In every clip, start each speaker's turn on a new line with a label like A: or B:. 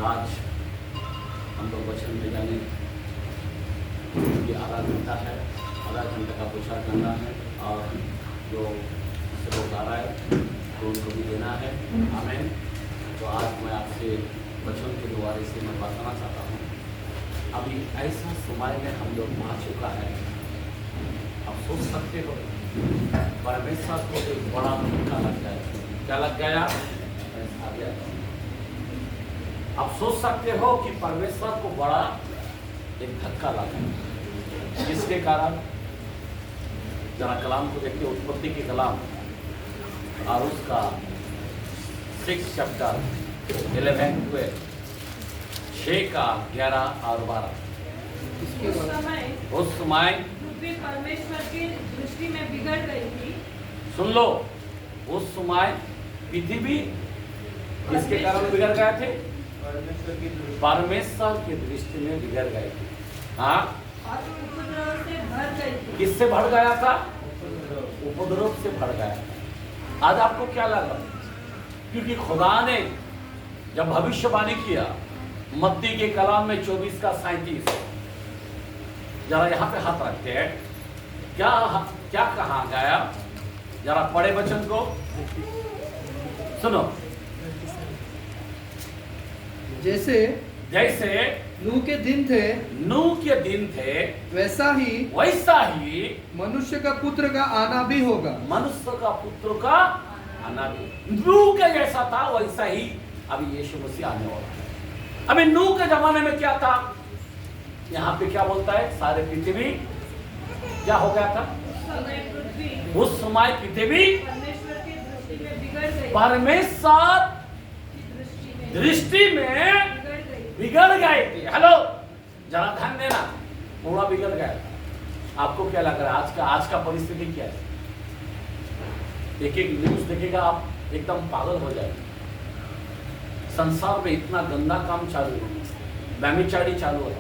A: आज हम लोग वचन में जाने की आधा घंटा है, आधा घंटे का प्रचार करना है और जो लोग आ रहा है तो उनको भी देना है। आमीन। तो आज मैं आपसे वचन के द्वारा से मैं बताना चाहता हूँ। अभी ऐसा समय में हम लोग आ चुका है, आप सोच सकते हो परमेश्वर को एक बड़ा धक्का लग गया। क्या लग गया? आ गया। आप सोच सकते हो कि परमेश्वर को बड़ा एक धक्का लगा। किसके कारण? जरा कलाम को देखिए, उत्पत्ति के कलाम और उसका 6 चैप्टर 11 12 6 का 11 और 12। उस समय
B: पृथ्वी परमेश्वर की दृष्टि में बिगड़ गई थी।
A: सुन लो, उस समय पृथ्वी किसके कारण बिगड़ गए थे? परमेश्वर की दृष्टि में बिगड़ गए थे। हाँ,
B: और उपद्रव से भर गई थी।
A: किससे भर गया था? उपद्रव से भर गया था। आज आपको क्या लगा? क्योंकि खुदा ने जब भविष्यवाणी किया मत्ती के कलाम में 24 का 37, जरा यहाँ पे हाथ रखते हैं। क्या कहा गया? जरा पढ़े वचन को सुनो।
C: जैसे
A: नूह के दिन थे
C: वैसा ही मनुष्य का पुत्र का आना भी होगा।
A: मनुष्य का पुत्र का आना भी नूह का जैसा था वैसा ही अभी यीशु मसीह आने वाला है। अभी नूह के जमाने में क्या था? यहाँ पे क्या बोलता है? सारे पृथ्वी क्या हो गया था? उस समय पृथ्वी परमेश्वर दृष्टि में बिगड़ गए थे। हेलो, जरा ध्यान देना, पूरा बिगड़ गया था। आपको क्या लग रहा है आज का परिस्थिति क्या है? एक न्यूज देखेगा आप एकदम पागल हो जाएगा। संसार में इतना गंदा काम चालू है, व्यभिचारी चालू है।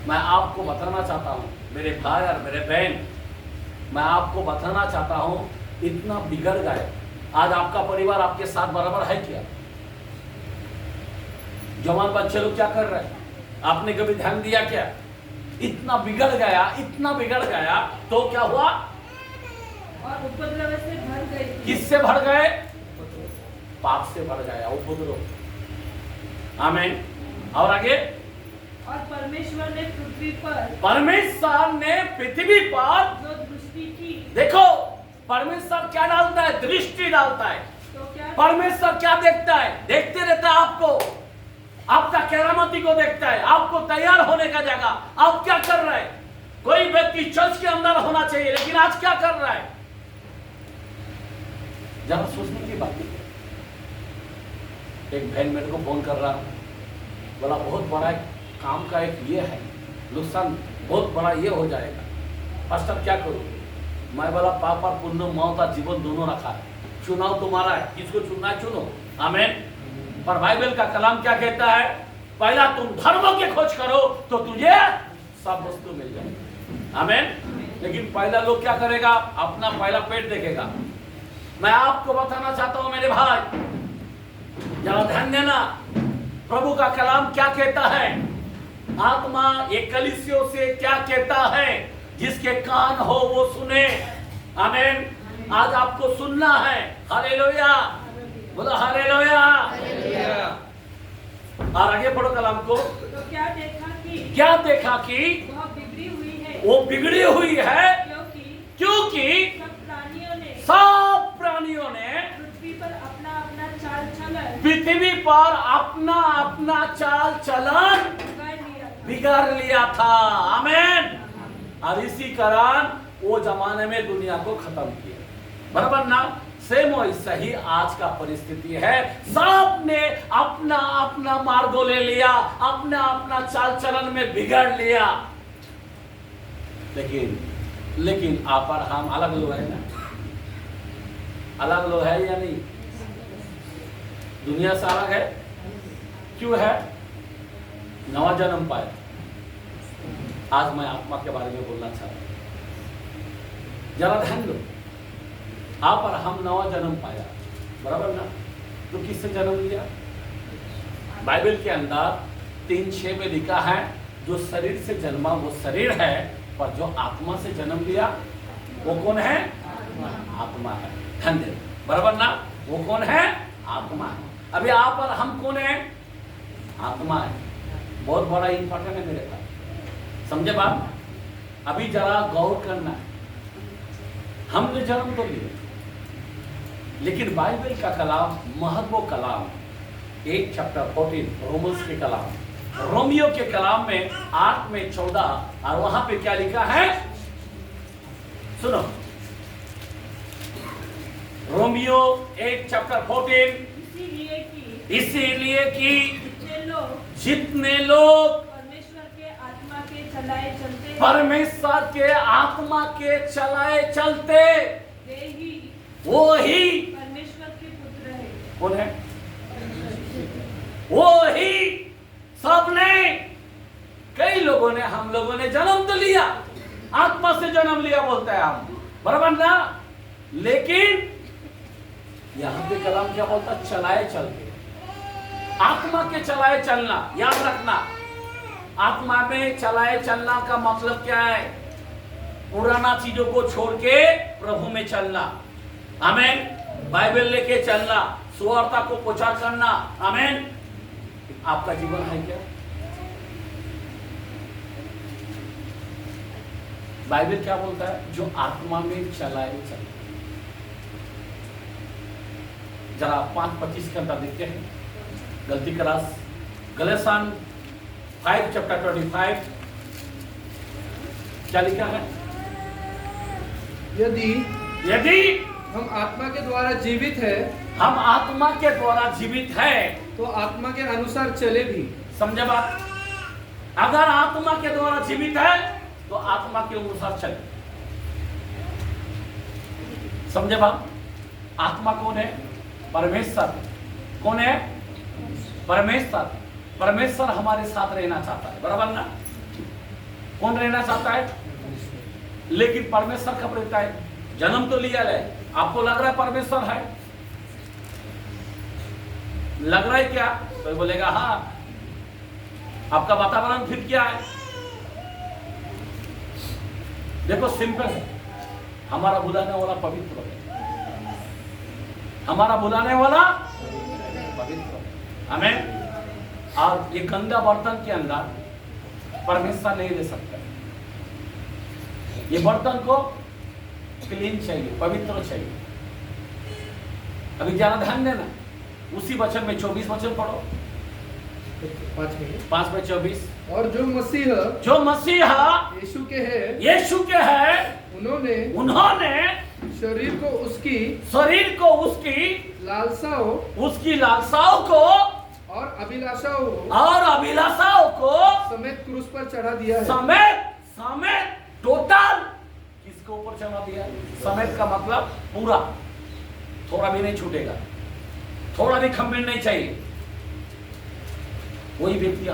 A: मैं आपको बताना चाहता हूँ मेरे भाई और मेरे बहन, मैं आपको बताना चाहता हूँ इतना बिगड़ गए। आज आपका परिवार आपके साथ बराबर है क्या? जवान बच्चे लोग क्या कर रहे हैं? आपने कभी ध्यान दिया क्या? इतना बिगड़ गया तो क्या हुआ?
B: और उपद्रव से भर गई।
A: किससे भर गए? पाप से भर गया, उपद्रव। आमीन। और आगे,
B: और परमेश्वर ने पृथ्वी पर जो दृष्टि की।
A: देखो, परमेश्वर क्या डालता है? दृष्टि डालता है।
B: तो क्या
A: परमेश्वर क्या देखता है? देखते रहता है आपको, आपका करामती को देखता है, आपको तैयार होने का जगह। आप क्या कर रहे हैं? कोई व्यक्ति चर्च के अंदर होना चाहिए, लेकिन आज क्या कर रहा है? जरा सोचने की बात है। एक बहन मेरे को फोन कर रहा, बोला बहुत बड़ा काम का एक ये है, नुकसान बहुत बड़ा ये हो जाएगा, पास्टर क्या करूं? मैं बोला पाप और पुण्य, मौत और जीवन दोनों रखा है, चुनाव तुम्हारा है, किसको चुनना है चुनो। आमीन। पर बाइबल का कलाम क्या कहता है? पहला तुम धर्म की खोज करो तो तुझे सब वस्तु मिल जाएगी। आमीन। लेकिन पहला लोग क्या करेगा? अपना पहला पेट देखेगा। मैं आपको बताना चाहता हूं मेरे भाई, जरा ध्यान देना, प्रभु का कलाम क्या कहता है? आत्मा एक कलीसियों से क्या कहता है? जिसके कान हो वो सुने। आमीन। आज आपको सुनना है। हालेलुया, बोलो हालेलुया। और आगे पढ़ो कलाम को।
B: तो क्या देखा कि
A: वो बिगड़ी हुई है क्योंकि सब प्राणियों ने
B: पृथ्वी पर अपना
A: अपना चाल चलन बिगाड़ लिया था। आमीन। और इसी कारण वो जमाने में दुनिया को खत्म किया। बराबर ना? सेम वैसा ही आज का परिस्थिति है। सब ने अपना अपना मार्गो ले लिया, अपना अपना चाल चलन में बिगड़ लिया। लेकिन आप और हम अलग लोग है ना? अलग लोग है या नहीं? दुनिया से अलग है। क्यों है? नवा जन्म पाया। आज मैं आत्मा के बारे में बोलना चाहता हूं, जरा ध्यान दो। आप और हम नवा जन्म पाया, बराबर ना? तो किससे जन्म लिया? बाइबल के अंदर 3:6 में लिखा है, जो शरीर से जन्मा वो शरीर है, पर जो आत्मा से जन्म लिया वो कौन है? आत्मा है। धन्य, बराबर ना? वो कौन है? आत्मा है। अभी आप और हम कौन है? आत्मा है। बहुत बड़ा इंपॉर्टेंट है मेरे पास, समझे बात? अभी जरा गौर करना है। हमने जन्म तो लिया, लेकिन बाइबल का कलाम महत्व कलाम 8:14 रोमन्स के कलाम, रोमियो के कलाम में 8 में 14, और वहां पे क्या लिखा है? सुनो, रोमियो 8:14, इसीलिए कि जितने लोग
B: परमेश्वर के आत्मा के चलाए चलते,
A: परमेश्वर के आत्मा के चलाए चलते, वो ही
B: परमेश्वर के पुत्र है।
A: कौन है? वो ही सबने, कई लोगों ने, हम लोगों ने जन्म तो लिया, आत्मा से जन्म लिया बोलते हैं हम, बराबर ना? लेकिन यहां पे कलाम क्या बोलता? चलाए चलते, आत्मा के चलाए चलना। याद रखना, आत्मा में चलाए चलना का मतलब क्या है? पुराना चीजों को छोड़ के प्रभु में चलना। आमेन। बाइबल लेके चलना, सुवार्ता को प्रचार करना। आमेन। आपका जीवन है क्या? बाइबल क्या बोलता है? जो आत्मा में चलाए चलना। जरा 5:25 के अंदर देखते हैं। गलती करास गलतियान 5:25 क्या लिखा है? यदि
C: हम आत्मा के द्वारा जीवित है,
A: हम आत्मा के द्वारा जीवित है,
C: तो आत्मा के अनुसार चले भी।
A: समझे बात? अगर आत्मा के द्वारा जीवित है तो आत्मा के अनुसार चले। समझे बात? आत्मा कौन है? परमेश्वर। कौन है? परमेश्वर। परमेश्वर हमारे साथ रहना चाहता है, बराबर ना? कौन रहना चाहता है? लेकिन परमेश्वर कब रहता है? जन्म तो लिया है, आपको लग रहा है परमेश्वर है? लग रहा है क्या? तो बोलेगा हाँ। आपका वातावरण फिर क्या है? देखो, सिंपल है। हमारा बुलाने वाला पवित्र है, हमारा बुलाने वाला पवित्र है। हमें और ये गंदा बर्तन के अंदर परमेश्वर नहीं ले सकता। ये बर्तन को क्लीन चाहिए, पवित्र चाहिए। अभी ज्यादा ध्यान देना, उसी वचन में 24 वचन पढ़ो, 5:24।
C: और जो मसीह
A: यीशु के है, उन्होंने
C: शरीर को उसकी
A: लालसाओं को
C: और अभिलाषाओं को समेत क्रूस पर चढ़ा दिया है।
A: समेत टोटल किसके ऊपर चढ़ा दिया? समेत का मतलब पूरा, थोड़ा भी नहीं छूटेगा, थोड़ा भी खंभीर नहीं चाहिए। वही व्यक्ति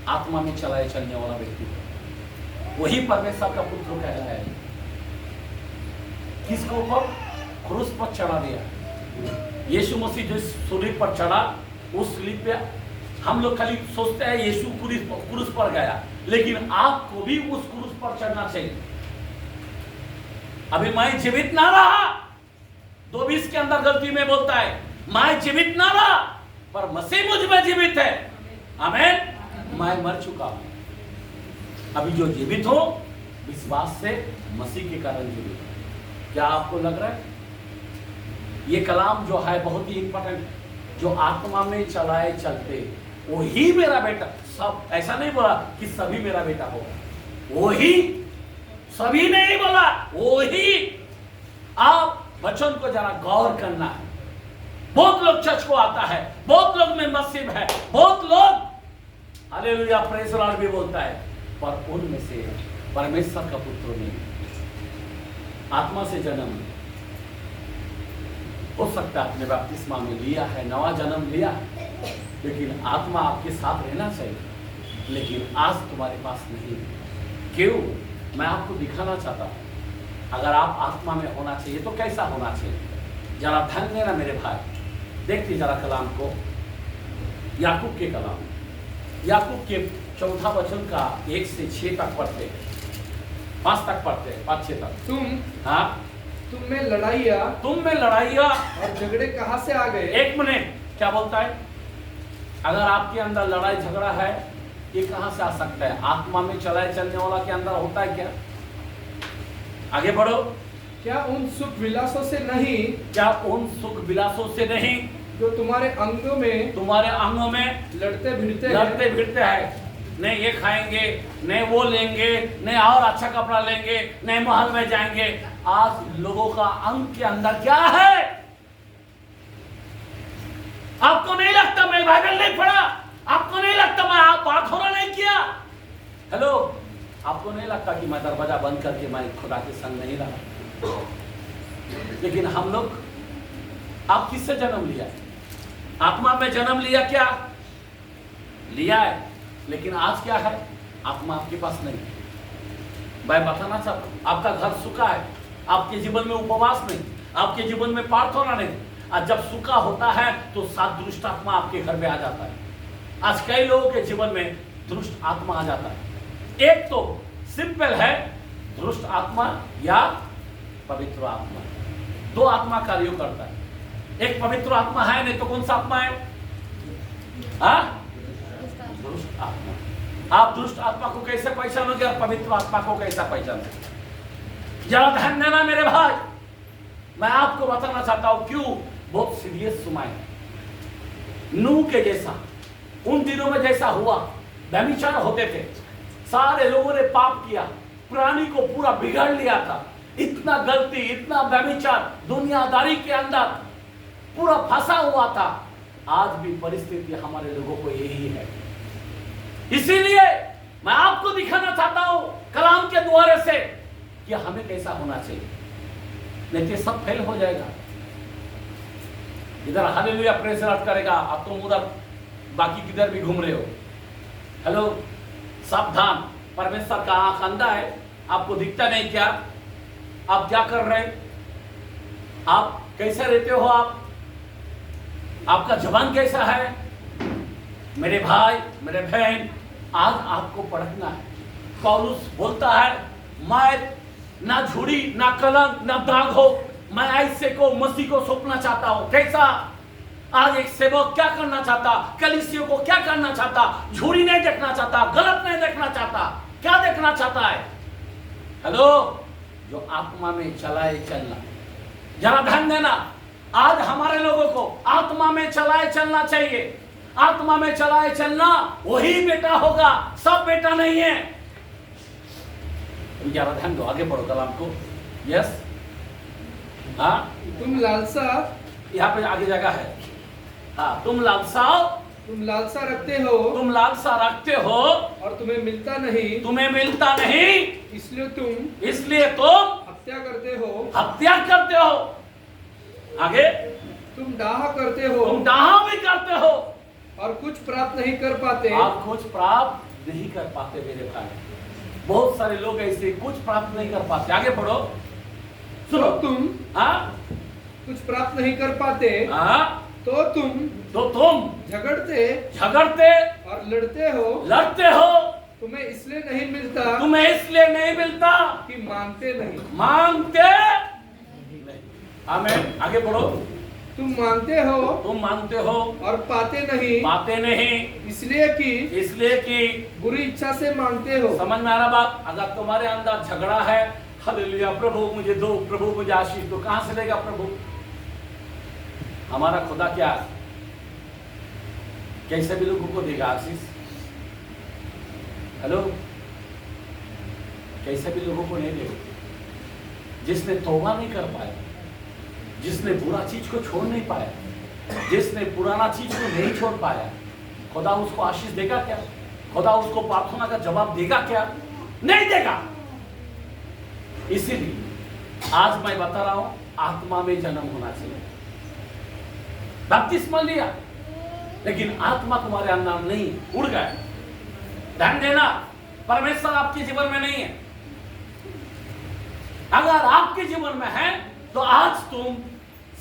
A: आत्मा में चलाए चलने वाला व्यक्ति है, वही परमेश्वर का पुत्र कहलाया है। किसके ऊपर? क्रूस पर चढ़ा दिया। यीशु मसीह जो सूली पर चढ़ा, उस सूली पे हम लोग खाली सोचते हैं यीशु क्रूस पर गया, लेकिन आपको भी उस क्रूस पर चढ़ना चाहिए। अभी मैं जीवित ना रहा, 2:20 के अंदर गलती में बोलता है, मैं जीवित ना रहा, पर मसीह मुझ में जीवित है। आमेन। मैं मर चुका हूं, अभी जो जीवित हो विश्वास से मसीह के कारण जीवित हो। क्या आपको लग रहा है? ये कलाम जो है बहुत ही इंपॉर्टेंट है। जो आत्मा में चलाए चलते, वो ही मेरा बेटा। सब ऐसा नहीं बोला कि सभी मेरा बेटा होगा, वो ही, सभी नहीं बोला, वो ही। आप वचन को जरा गौर करना है। बहुत लोग चर्च को आता है, बहुत लोग में मसीह है, बहुत लोग हालेलुया प्रेज़ द लॉर्ड भी बोलता है, पर उनमें से परमेश्वर का पुत्र नहीं। आत्मा से जन्म हो सकता है आपने बपतिस्मा में लिया है, नवा जन्म लिया, लेकिन आत्मा आपके साथ रहना चाहिए, लेकिन आज तुम्हारे पास नहीं। क्यों? मैं आपको दिखाना चाहता हूं। अगर आप आत्मा में होना चाहिए तो कैसा होना चाहिए? जरा ध्यान देना मेरे भाई, देखिए जरा कलाम को। याकूब के कलाम, याकूब के 4 वचन का 1 से 6 तक पढ़ते हैं, 5 तक पढ़ते हैं, 5-6 तक। हाँ,
C: तुम में लड़ाइया
A: और
C: झगड़े कहाँ से आ गए?
A: 1 मिनट, क्या बोलता है? अगर आपके अंदर लड़ाई झगड़ा है, ये कहां से आ सकता है? आत्मा में चलाए चलने वाला के अंदर होता है क्या? आगे बढ़ो।
C: क्या उन सुख विलासों से नहीं,
A: क्या उन सुख विलासों से नहीं
C: जो तुम्हारे अंगों में लड़ते
A: भिड़ते हैं? नहीं ये खाएंगे, नहीं वो लेंगे, नहीं और अच्छा कपड़ा लेंगे, नहीं महल में जाएंगे। आज लोगों का अंग के अंदर क्या है? आपको नहीं लगता मैं बाइबल नहीं पढ़ा? आपको नहीं लगता मैं प्रार्थना नहीं किया? हेलो, आपको नहीं लगता कि मैं दरवाजा बंद करके मैं खुदा के संग नहीं रहा? लेकिन हम लोग, आप किससे जन्म लिया? आत्मा में जन्म लिया क्या? लिया है, लेकिन आज क्या है? आत्मा आपके पास नहीं है। मैं बताना चाहता हूं, आपका घर सूखा है, आपके जीवन में उपवास नहीं, आपके जीवन में प्रार्थना नहीं। आज जब सूखा होता है तो 7 दुष्ट आत्मा आपके घर में आ जाता है। आज कई लोगों के जीवन में दुष्ट आत्मा आ जाता है। एक तो सिंपल है, दुष्ट आत्मा या पवित्र आत्मा। 2 आत्मा कार्य करता है। एक पवित्र आत्मा है, नहीं तो कौन सा आत्मा है? दुष्ट आत्मा। आप दुष्ट आत्मा को कैसे पहचानोगे और पवित्र आत्मा को कैसा पहचानोगे? जरा ध्यान देना मेरे भाई, मैं आपको बताना चाहता हूं क्यों बहुत सीरियस समय। नूह के जैसा उन दिनों में जैसा हुआ, व्यभिचार होते थे, सारे लोगों ने पाप किया, प्राणी को पूरा बिगाड़ लिया था। इतना गलती, इतना व्यभिचार दुनियादारी के अंदर पूरा फंसा हुआ था। आज भी परिस्थिति हमारे लोगों को यही है। इसीलिए मैं आपको दिखाना चाहता हूं कलाम के द्वारे से कि हमें कैसा होना चाहिए, नहीं तो सब फेल हो जाएगा। इधर हालेलुया प्रेज़ लॉर्ड करेगा, आप तो उधर बाकी किधर भी घूम रहे हो। हेलो, सावधान, परमेश्वर का आंख अंधा है, आपको दिखता नहीं क्या? आप क्या कर रहे हैं? आप कैसे रहते हो? आपका जवान कैसा है? मेरे भाई, मेरे बहन, आज आपको परखना है। पौलुस बोलता है, मैं ना झूठी, ना कलंक, ना दाग हो, मैं ऐसे को मसीह को सौंपना चाहता हूं। कैसा? आज एक सेवक क्या करना चाहता? कलीसियों को क्या करना चाहता? झूठी नहीं देखना चाहता, गलत नहीं देखना चाहता। क्या देखना चाहता है? हेलो, जो आत्मा में चलाए चलना। जरा ध्यान देना, आज हमारे लोगों को आत्मा में चलाए चलना चाहिए। आत्मा में चलाए चलना वही बेटा होगा, सब बेटा नहीं है। जरा ध्यान दो, आगे बढ़ो कलाम को। यस, हाँ,
C: तुम लालसा,
A: यहाँ पे आगे जगह है। हाँ, तुम लालसा
C: रखते
A: रखते हो
C: और तुम्हें मिलता नहीं,
A: इसलिए तुम
C: हत्या करते हो।
A: आगे,
C: तुम डाह करते हो,
A: तुम डाहा भी करते हो
C: और कुछ प्राप्त नहीं कर पाते।
A: आप कुछ प्राप्त नहीं कर पाते मेरे भाई। बहुत सारे लोग ऐसे कुछ प्राप्त नहीं कर पाते। आगे बढ़ो, सुनो।
C: तुम कुछ प्राप्त नहीं कर पाते, तो तुम झगड़ते और लड़ते हो। तुम्हें इसलिए नहीं मिलता कि मांगते नहीं।
A: आमीन। आगे बढ़ो।
C: तुम मांगते हो और पाते नहीं, इसलिए कि बुरी इच्छा से मांगते हो।
A: समझ में आ रहा बात? अगर तुम्हारे अंदर झगड़ा है, हालेलुया, प्रभु मुझे दो, प्रभु मुझे आशीष दो, कहां से देगा प्रभु? हमारा खुदा क्या है? कैसे भी लोगों को देगा आशीष? हेलो, कैसे भी लोगों को नहीं देगा। जिसने तौबा नहीं कर पाया, जिसने बुरा चीज को छोड़ नहीं पाया, जिसने पुराना चीज को नहीं छोड़ पाया, खुदा उसको आशीष देगा क्या? खुदा उसको प्रार्थना का जवाब देगा क्या? नहीं देगा। इसीलिए आज मैं बता रहा हूं, आत्मा में जन्म होना चाहिए। बपतिस्मा लिया, लेकिन आत्मा तुम्हारे अंदर नहीं, उड़ गए। ध्यान देना, परमेश्वर आपके जीवन में नहीं है। अगर आपके जीवन में है तो आज तुम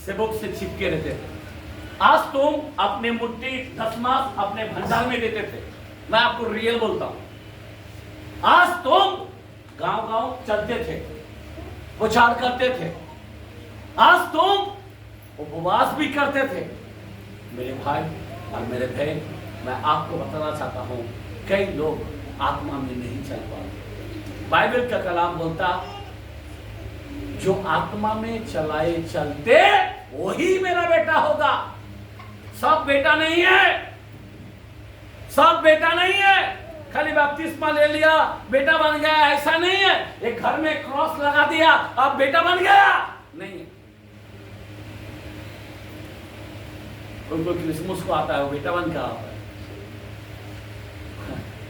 A: सेवक से चिपके रहते थे। आज तुम अपने मुट्ठी 10 मास अपने भंडार में देते थे। मैं आपको रियल बोलता हूं। आज तुम गांव गांव चलते थे, प्रचार करते थे। आज तुम उपवास भी करते थे। मेरे भाई और मेरे बहन, मैं आपको बताना चाहता हूं, कई लोग आत्मा में नहीं चल पाते। बाइबल का कलाम बोलता, जो आत्मा में चलाए चलते वही मेरा बेटा होगा। सब बेटा नहीं है, सब बेटा नहीं है। खाली बपतिस्मा ले लिया बेटा बन गया, ऐसा नहीं है। एक घर में क्रॉस लगा दिया अब बेटा बन गया, नहीं है। कोई क्रिसमस को आता है वो बेटा बन के आता है।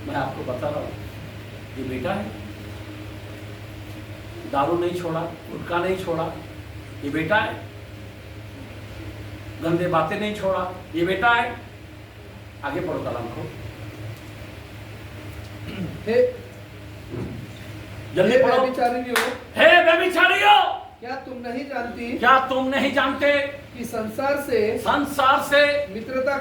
A: मैं आपको बता रहा हूं, ये बेटा है। दारू नहीं छोड़ा, गुटखा नहीं छोड़ा, ये बेटा है। गंदे बातें नहीं छोड़ा, ये बेटा है। आगे पढ़ो कलाम को, जल्दी पढ़ो। हे व्यभिचारियों,
C: क्या तुम नहीं जानती,
A: क्या तुम नहीं जानते
C: कि संसार से मित्रता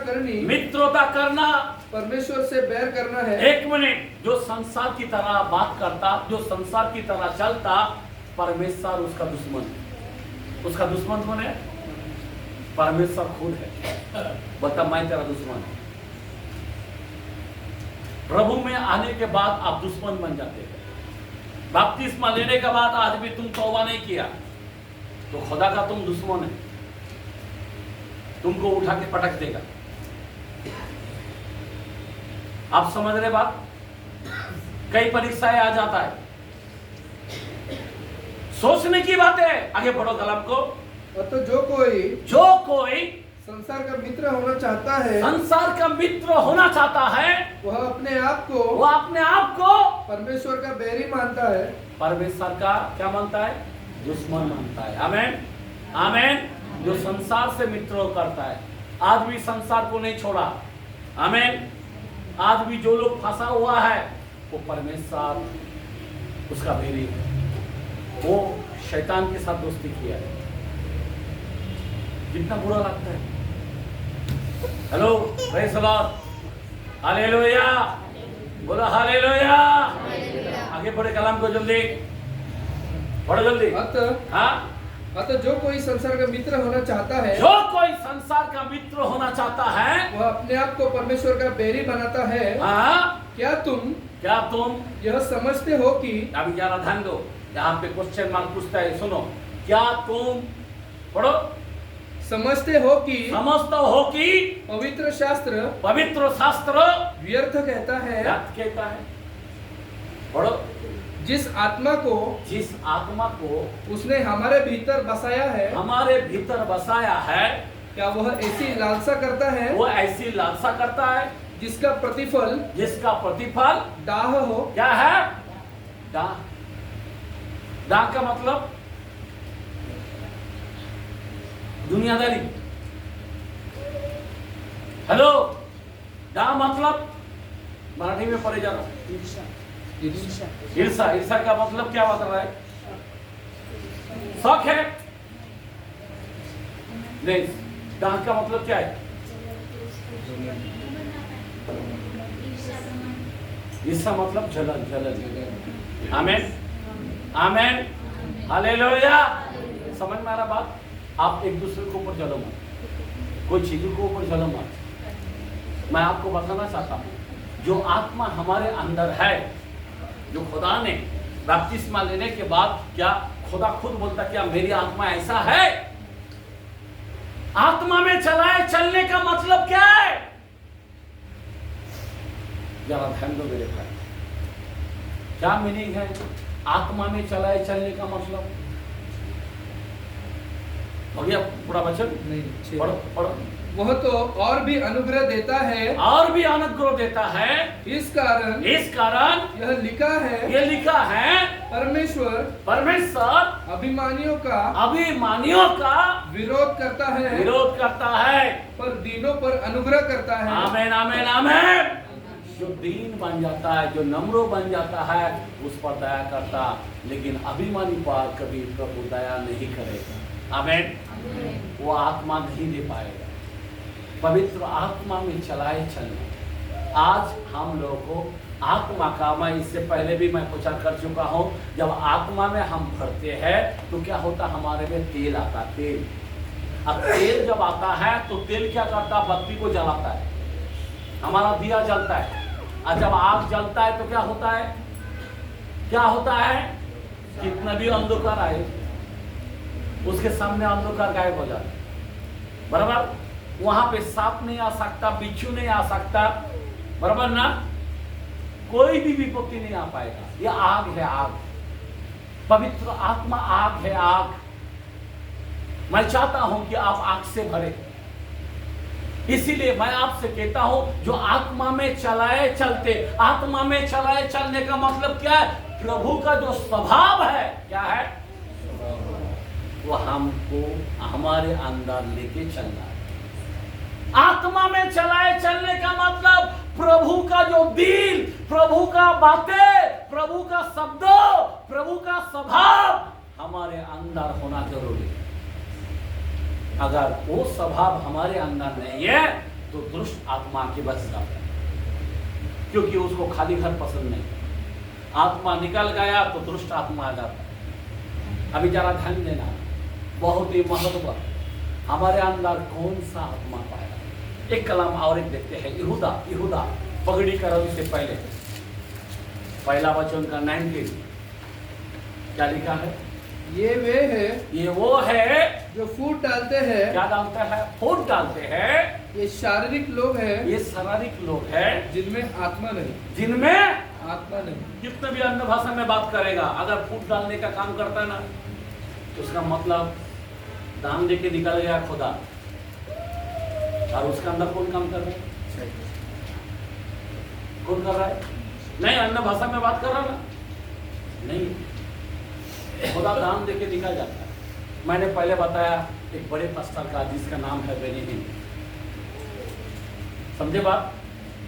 C: करना परमेश्वर से बैर करना है।
A: एक मिनट, जो संसार की तरह बात करता, जो संसार की तरह चलता, परमेश्वर उसका दुश्मन है। उसका दुश्मन कौन है? परमेश्वर खुद है। बता, मैं तेरा दुश्मन हूं। प्रभु में आने के बाद आप दुश्मन बन जाते हैं। बपतिस्मा लेने के बाद आज भी तुम तौबा नहीं किया तो खुदा का तुम दुश्मन है, तुमको उठा के पटक देगा। आप समझ रहे बात? कई परीक्षाएं आ जाता है, सोचने की बात है। आगे पढ़ो कलाम को।
C: तो जो कोई संसार का मित्र होना चाहता है, वह अपने आप को परमेश्वर का बैरी मानता है।
A: परमेश्वर का क्या मानता है? दुश्मन मानता है। आमेन, आमेन। जो संसार से मित्र करता है, आज भी संसार को नहीं छोड़ा। आमेन। आज भी जो लोग फंसा हुआ है वो परमेश्वर उसका बैरी है। वो शैतान के साथ दोस्ती किया है। कितना बुरा लगता है। Hello, praise the Lord, hallelujah, बोलो हालेलुया। आगे पढ़े कलाम को, जल्दी पढ़ो, जल्दी।
C: अतः जो कोई संसार का मित्र होना चाहता है, वह अपने आप को परमेश्वर का बैरी बनाता है। क्या तुम यह समझते हो कि,
A: अभी जरा ध्यान दो, यहाँ पे क्वेश्चन मार्क पूछता है। सुनो, क्या तुम, पढ़ो,
C: समझते हो कि
A: पवित्र शास्त्र
C: व्यर्थ कहता है।
A: पढ़ो,
C: जिस आत्मा को उसने हमारे भीतर बसाया है, क्या वह ऐसी लालसा करता है जिसका प्रतिफल दाह हो।
A: क्या है दाह? दाह का मतलब दुनियादारी। हेलो, दाह मतलब मराठी में पढ़े जा रहा हूं, ईर्षा। ईर्षा का मतलब क्या बता रहा है? शौक है नहीं। दाह का मतलब क्या है? ईर्षा मतलब जलन। आमेन, आमेन, हालेलुया। समझ में आ रहा बात? आप एक दूसरे के ऊपर जलो मत, कोई चीजों के ऊपर जलो मत। मैं आपको बताना चाहता हूं, जो आत्मा हमारे अंदर है, जो खुदा ने बपतिस्मा लेने के बाद, क्या खुदा खुद बोलता क्या मेरी आत्मा ऐसा है? आत्मा में चलने का मतलब क्या है? जरा ध्यान दो मेरे भाई, क्या मीनिंग है आत्मा में चलने का मतलब? हो गया पूरा वचन? नहीं, पढ़ो।
C: वह तो और भी अनुग्रह देता है। इस कारण यह लिखा है परमेश्वर अभिमानियों का विरोध करता है पर दीनों पर अनुग्रह करता है।
A: आमेन, आमेन, आमेन। जो दीन बन जाता है, जो नम्र बन जाता है, उस पर दया करता, लेकिन अभिमानी पर कभी प्रभु दया नहीं करेगा। आमेन। वो आत्मा नहीं दे पाएगा। पवित्र आत्मा में चलाए चलना। आज हम लोगों को आत्मा का, मैं इससे पहले भी मैं प्रचार कर चुका हूँ, जब आत्मा में हम भरते हैं तो क्या होता, हमारे में तेल आता, तेल। अब तेल जब आता है तो तेल क्या करता, बत्ती को जलाता है, हमारा दिया जलता है। और जब आग जलता है तो क्या होता है, क्या होता है, कितना भी अंधकार आए उसके सामने अंधकार गायब हो जाता है, बराबर। वहां पे सांप नहीं आ सकता, बिच्छू नहीं आ सकता, बराबर ना, कोई भी विपत्ति नहीं आ पाएगा। यह आग है, आग। पवित्र आत्मा आग है, आग। मैं चाहता हूं कि आप आग से भरे, इसीलिए मैं आपसे कहता हूं, जो आत्मा में चलाए चलते, आत्मा में चलाए चलने का मतलब क्या है, प्रभु का जो स्वभाव है, क्या है, वो हमको हमारे अंदर लेके चलना है। आत्मा में चलाए चलने का मतलब प्रभु का जो दिल, प्रभु का बातें, प्रभु का शब्दों, प्रभु का स्वभाव हमारे अंदर होना जरूरी है। अगर वो स्वभाव हमारे अंदर नहीं है तो दुष्ट आत्मा के बस जाता है, क्योंकि उसको खाली घर पसंद नहीं। आत्मा निकल गया तो दुष्ट आत्मा आ जाता है। अभी जरा ध्यान देना, बहुत ही महत्व, हमारे अंदर कौन सा आत्मा पाया। एक कलाम और एक देखते हैं, यहूदा, यहूदा पगड़ी का रवि से पहले पहला वचन का 19 क्या लिखा है,
C: ये वे है,
A: ये वो है
C: जो फूट डालते हैं।
A: क्या डालता है, फूट डालते हैं।
C: ये शारीरिक लोग हैं,
A: ये शारीरिक लोग हैं
C: जिनमें आत्मा नहीं,
A: जिनमें
C: आत्मा नहीं।
A: कितने भी अन्य भाषा में बात करेगा, अगर फूट डालने का काम करता है ना, तो उसका मतलब दाम दे के निकल गया खुदा, और उसका अंदर कौन काम कर रहा है, कौन कर रहा है, नहीं अन्य भाषा में बात कर रहा ना, नहीं, खुदा दाम दे के निकल जाता है। मैंने पहले बताया एक बड़े पास्टर का, जिसका नाम है बेनिहिन, समझे बात।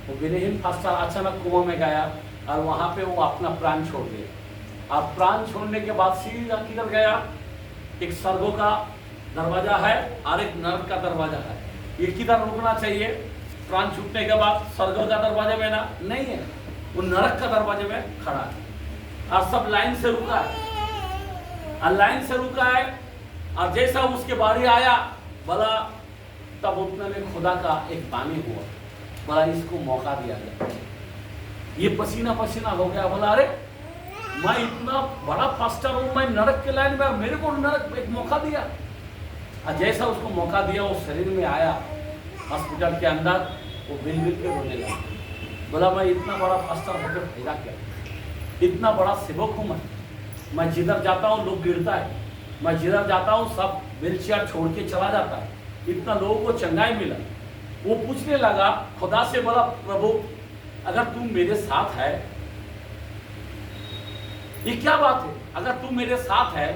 A: वो बेनिहिन पास्टर अचानक कुआं में गया और वहां पे वो अपना प्राण छोड़ दिया। और प्राण छोड़ने के बाद सीधा किधर गया, एक स्वर्गों का दरवाजा है और एक नरक का दरवाजा है। ये किधर रुकना चाहिए, प्राण छूटने के बाद स्वर्ग का दरवाजे में ना, नहीं है, वो नरक का दरवाजे में खड़ा है। और सब लाइन से रुका है, और लाइन से रुका है, और जैसा उसके बारी आया बोला, तब उतने में खुदा का एक बानी हुआ, बोला इसको मौका दिया जाए। ये पसीना पसीना हो गया, बोला अरे मैं इतना बड़ा पास्टर हूं, मैं नरक के लाइन में, मेरे को नरक एक मौका दिया। और जैसा उसको मौका दिया, वो शरीर में आया हॉस्पिटल के अंदर, वो बिल के रोने लगा, बोला मैं इतना बड़ा पास्टर होकर फायदा क्या, इतना बड़ा सेवक हूं मैं जिधर जाता हूँ लोग गिरता है, मैं जिधर जाता हूँ सब व्हीलचेयर छोड़ के चला जाता है, इतना लोगों को चंगाई मिला। वो पूछने लगा खुदा से, बोला प्रभु अगर तुम मेरे साथ है, ये क्या बात है, अगर तुम मेरे साथ है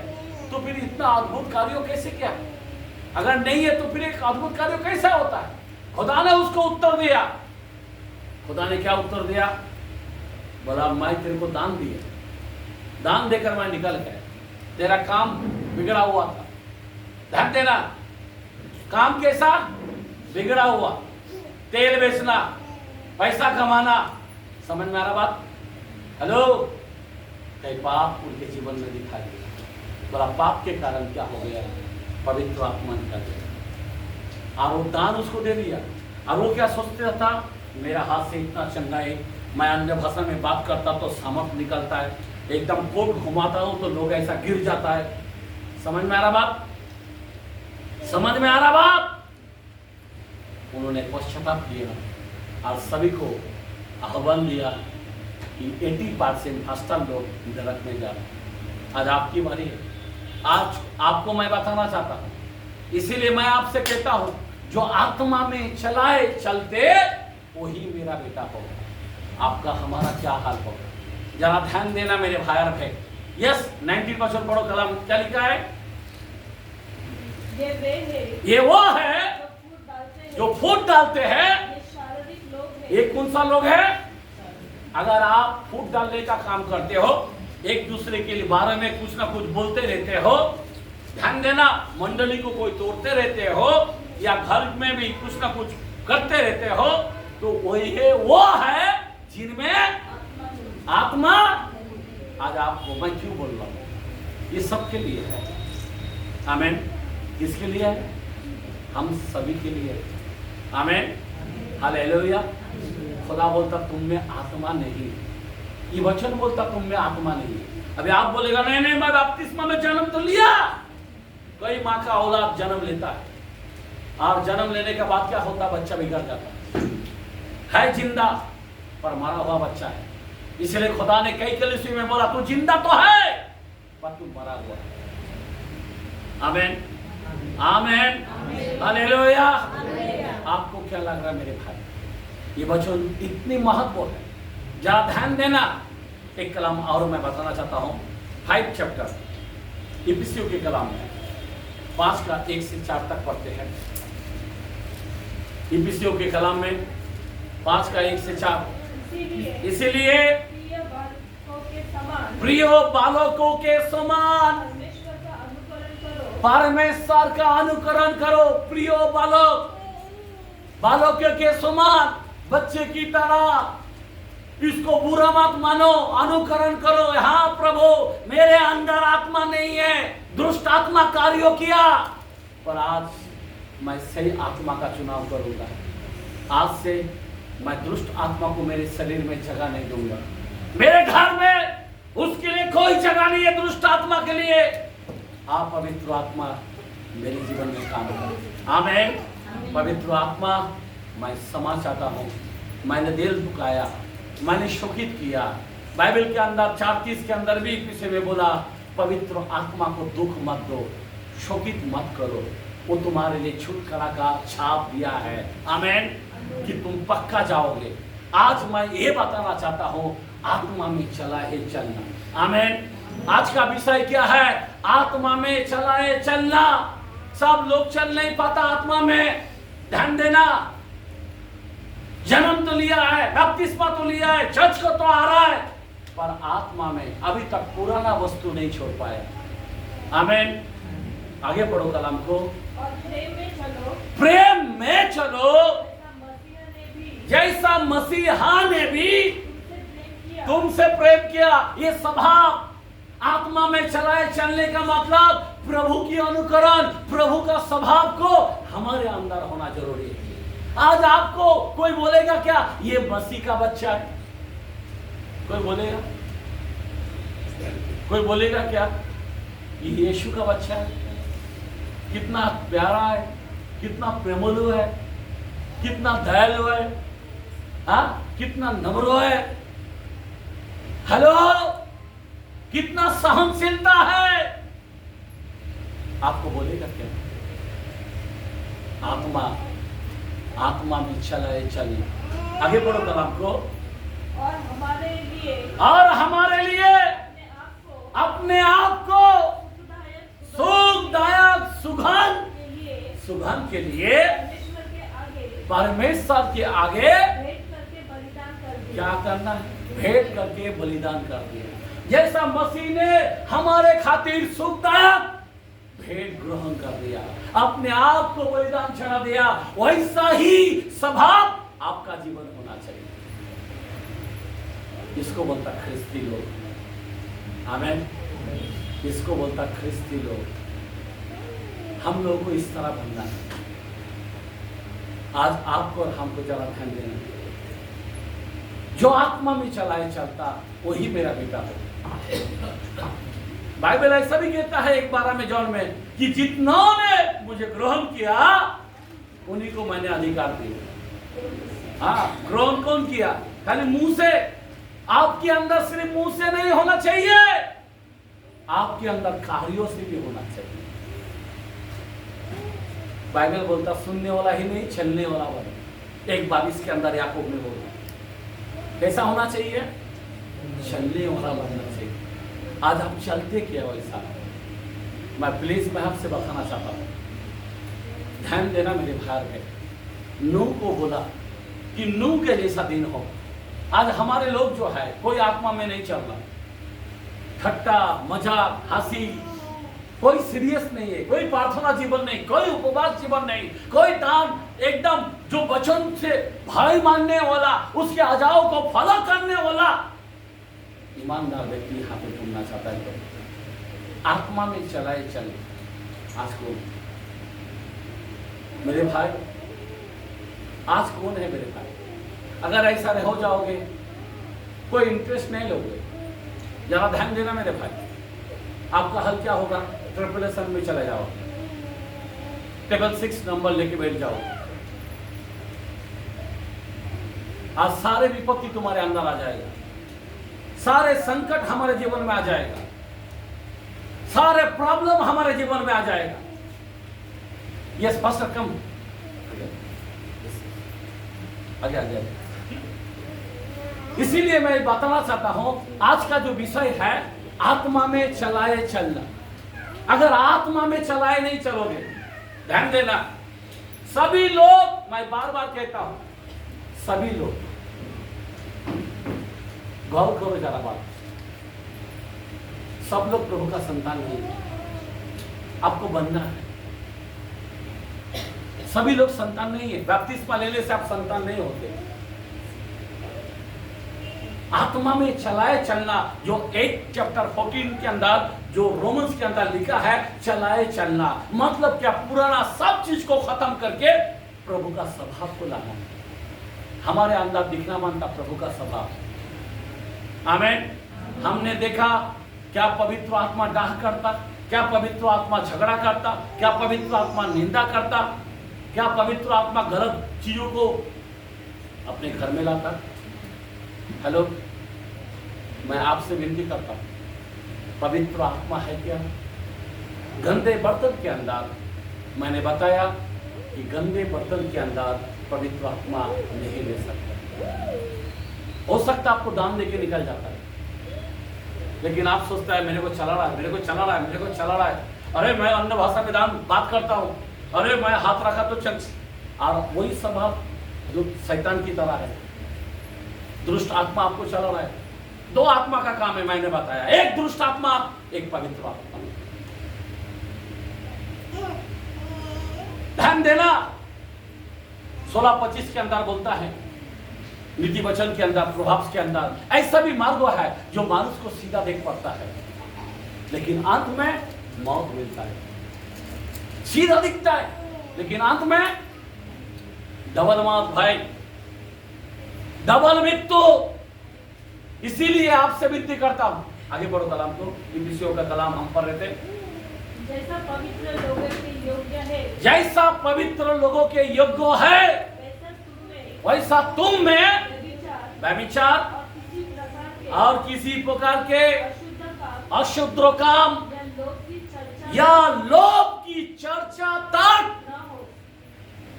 A: तो फिर इतना अद्भुत कार्यों कैसे किया, अगर नहीं है तो फिर एक अद्भुत कार्य कैसा होता है। खुदा ने उसको उत्तर दिया, खुदा ने क्या उत्तर दिया, बोला मैं तेरे को दान दिया, दान देकर मैं निकल गया, तेरा काम बिगड़ा हुआ था, ध्यान देना, काम कैसा बिगड़ा हुआ, तेल बेचना, पैसा कमाना, समझ में आ रहा बात, हेलो, कई पाप उनके जीवन में दिखाई दिया। बोला पाप के कारण क्या हो गया, पवित्र आत्मा निकल गया, और वो दान उसको दे दिया। और वो क्या सोचता था, मेरा हाथ से इतना चंगा है, मैं अन्य भाषा में बात करता तो सामर्थ निकलता है, एकदम कोट घुमाता हूं तो लोग ऐसा गिर जाता है। समझ में आ रहा बात, समझ में आ रहा बात। उन्होंने पश्चाताप किया और सभी को आह्वान दिया कि 80% पास्टर लोग नरक में जा रहे। आज आपकी बारी है, आज आपको मैं बताना चाहता हूं, इसीलिए मैं आपसे कहता हूं, जो आत्मा में चलाए चलते वही मेरा बेटा होगा। आपका हमारा क्या हाल होगा, जरा ध्यान देना मेरे भाई और बहन। यस 19% पढ़ो कलम, क्या लिखा है,
B: ये वे है,
A: ये वो है जो फूट डालते हैं।
B: ये शारीरिक लोग हैं।
A: ये कौन सा लोग है, अगर आप फूट डालने का काम करते हो, एक दूसरे के बारे में कुछ ना कुछ बोलते रहते हो, ध्यान देना, मंडली को कोई तोड़ते रहते हो, या घर में भी कुछ ना कुछ करते रहते हो, तो वही है, वो है जिनमें आत्मा। आज आपको मैं क्यों बोल रहा हूं, ये सबके लिए है। आमीन। किसके लिए है? हम सभी के लिए। आमीन, हालेलुया। खुदा बोलता तुम में आत्मा नहीं, ये वचन बोलता तुम में आत्मा नहीं। अभी आप बोलेगा नहीं नहीं मैं बपतिस्मा में जन्म तो लिया। कई माँ का औलाद जन्म लेता है और जन्म लेने के बाद क्या होता, बच्चा बिगड़ जाता है जिंदा पर मरा हुआ बच्चा है। इसलिए खुदा ने कई कलीसिया में बोला तू जिंदा तो है पर तू मरा हुआ है। आमीन, आमीन, हालेलुया। आपको क्या लग रहा है मेरे भाई, ये वचन इतनी महत्वपूर्ण है, जरा ध्यान देना। एक कलाम और मैं बताना चाहता हूं, 5 चैप्टर इफिसियों के कलाम में 5 का 1 से 4 तक पढ़ते हैं। इफिसियों के कलाम में 5 का 1 से 4। इसीलिए प्रिय बालकों के समान परमेश्वर का अनुकरण करो। प्रिय बालकों के समान, बच्चे की तरह इसको बुरा मत मानो, अनुकरण करो। हाँ प्रभु, मेरे अंदर आत्मा नहीं है, दुष्ट आत्मा कार्यों किया, पर आज मैं सही आत्मा का चुनाव करूंगा। आज से मैं दुष्ट आत्मा को मेरे शरीर में जगह नहीं दूंगा। मेरे घर में उसके लिए कोई जगह नहीं है, दुष्ट आत्मा के लिए। आप पवित्र आत्मा मेरे जीवन में काम करो। आमीन। पवित्र आत्मा, मैं क्षमा चाहता हूँ, मैंने दिल दुखाया, मैंने शोकित किया। बाइबल के अंदर 4:30 के अंदर भी किसी में बोला पवित्र आत्मा को दुख मत दो, शोकित मत करो, वो तुम्हारे लिए छुटकारा का छाप दिया है। आमीन, कि तुम पक्का जाओगे। आज मैं ये बताना चाहता हूँ, आत्मा में चला है चलना। आमीन। आज का विषय क्या है? आत्मा में चला है चलना। सब लोग चल नहीं पाता आत्मा में। ध्यान देना, जन्म तो लिया है, बपतिस्मा तो लिया है, चर्च को तो आ रहा है, पर आत्मा में अभी तक पुराना वस्तु नहीं छोड़ पाया। आमीन। आगे पढ़ो कलाम को।
B: और
A: प्रेम में चलो जैसा मसीहा ने भी तुमसे प्रेम किया। ये स्वभाव आत्मा में चलाए चलने का मतलब प्रभु की अनुकरण, प्रभु का स्वभाव को हमारे अंदर होना जरूरी है। आज आपको कोई बोलेगा क्या ये मसीह का बच्चा है? कोई बोलेगा? कोई बोलेगा क्या ये यीशु का बच्चा है? कितना प्यारा है, कितना प्रेमलु है, कितना दयालु है, हाँ कितना नम्र है, हेलो कितना सहनशीलता है। आपको बोलेगा क्या? आत्मा में चलाए चले। आगे बढ़ो कलाम को।
B: और हमारे लिए
A: अपने आप को सुखदायक सुगंध के लिए परमेश्वर के आगे क्या करना है? भेंट करके बलिदान कर दिया। जैसा मसीह ने हमारे खातिर सुखदायक भेंट ग्रहण कर दिया, अपने आप को बलिदान चढ़ा दिया, वैसा ही स्वभाव आपका जीवन होना चाहिए। इसको बोलता ख्रिस्ती लोग। आमीन। इसको बोलता ख्रिस्ती लोग। हम लोगों को इस तरह बनना है। आज आपको और हमको जरा ध्यान देना है। जो आत्मा में चलाए चलता वही मेरा बेटा हो। बाइबल ऐसा भी कहता है 1:12 में जॉन में कि जितनों ने मुझे ग्रहण किया उन्हीं को मैंने अधिकार दिया। हाँ, ग्रहण कौन किया? खाली मुंह से। आपके अंदर सिर्फ मुंह से नहीं होना चाहिए, आपके अंदर कार्यों से भी होना चाहिए। बाइबल बोलता सुनने वाला ही नहीं चलने वाला बने। 1:22 के अंदर याकूब ने बोला कैसा होना चाहिए? चलने वाला बनना चाहिए। आज हम चलते क्या वैसा? मैं प्लीज मैं आपसे बताना चाहता हूं, ध्यान देना मेरे भाई में। नूह को बोला कि नूह के जैसा दिन हो। आज हमारे लोग जो है कोई आत्मा में नहीं चल रहा, ठट्टा मजाक हंसी कोई सीरियस नहीं है, कोई प्रार्थना जीवन नहीं, कोई उपवास जीवन नहीं, कोई दान, एकदम जो वचन से भाई मानने वाला, उसके आजाओं को फॉलो करने वाला ईमानदार व्यक्ति यहाँ पे ढूंढना चाहता है। तो आत्मा में चलाए चले। आज कौन मेरे भाई, आज कौन है मेरे भाई? अगर ऐसा हो जाओगे, कोई इंटरेस्ट नहीं लोगे, जरा ध्यान देना मेरे भाई, आपका हल क्या होगा? ट्रिपलेशन में चले जाओ, टेबल 6 नंबर लेके बैठ जाओ। आज सारे विपत्ति तुम्हारे अंदर आ जाएगा, सारे संकट हमारे जीवन में आ जाएगा, सारे प्रॉब्लम हमारे जीवन में आ जाएगा। यस पास्टर कम आगे आगे। इसीलिए मैं बताना चाहता हूं, आज का जो विषय है आत्मा में चलाए चलना। अगर आत्मा में चलाए नहीं चलोगे, ध्यान देना, सभी लोग, मैं बार बार कहता हूं, सभी लोग, गौर करो जरा बात, सब लोग प्रभु का संतान नहीं है। आपको बनना है। सभी लोग संतान नहीं है। बपतिस्मा लेने से आप संतान नहीं होते। आत्मा में चलाए चलना, जो 8 चैप्टर 14 के अंदर, जो रोमन्स के अंदर लिखा है, चलाए चलना मतलब क्या? पुराना सब चीज को खत्म करके प्रभु का स्वभाव को लाना। हमारे अंदर दिखना मानता प्रभु का स्वभाव। आमीन। हमने देखा क्या पवित्र आत्मा डाह करता, क्या पवित्र आत्मा झगड़ा करता, क्या पवित्र आत्मा निंदा करता, क्या पवित्र आत्मा गलत चीजों को अपने घर में लाता। हेलो, मैं आपसे विनती करता हूं, पवित्र आत्मा है क्या? गंदे बर्तन के अंदर, मैंने बताया कि गंदे बर्तन के अंदर पवित्र आत्मा नहीं ले सकता। हो सकता आपको दान देके निकल जाता है, लेकिन आप सोचता है मेरे को चला रहा है, मेरे को चला रहा है, मेरे को चला रहा है। अरे मैं अन्य भाषा में दान बात करता हूं, अरे मैं हाथ रखा तो चल। और वही स्वभाव जो शैतान की तरह है, दुष्ट आत्मा आपको चला रहा है। 2 आत्मा का काम है, मैंने बताया, एक दुष्ट आत्मा, एक पवित्र आत्मा। ध्यान देना, 16:25 के अंदर बोलता है, नीति वचन के अंदर, प्रभाव के अंदर, ऐसा भी मार्ग है जो मानुष को सीधा देख पड़ता है, लेकिन अंत में मौत मिलता है। सीधा दिखता है, लेकिन अंत में डबल मौत भाई, डबल मृत्यु। इसीलिए आपसे विनती करता हूं, आगे बढ़ो कलाम को, इब्रिसियों का कलाम हम पढ़ रहे थे।
B: जैसा पवित्र लोगों के योग्य है,
A: जैसा पवित्र लोगों के योग्य है, वैसा तुम में व्यभिचार और किसी प्रकार के अशुद्ध काम या लोभ की चर्चा तक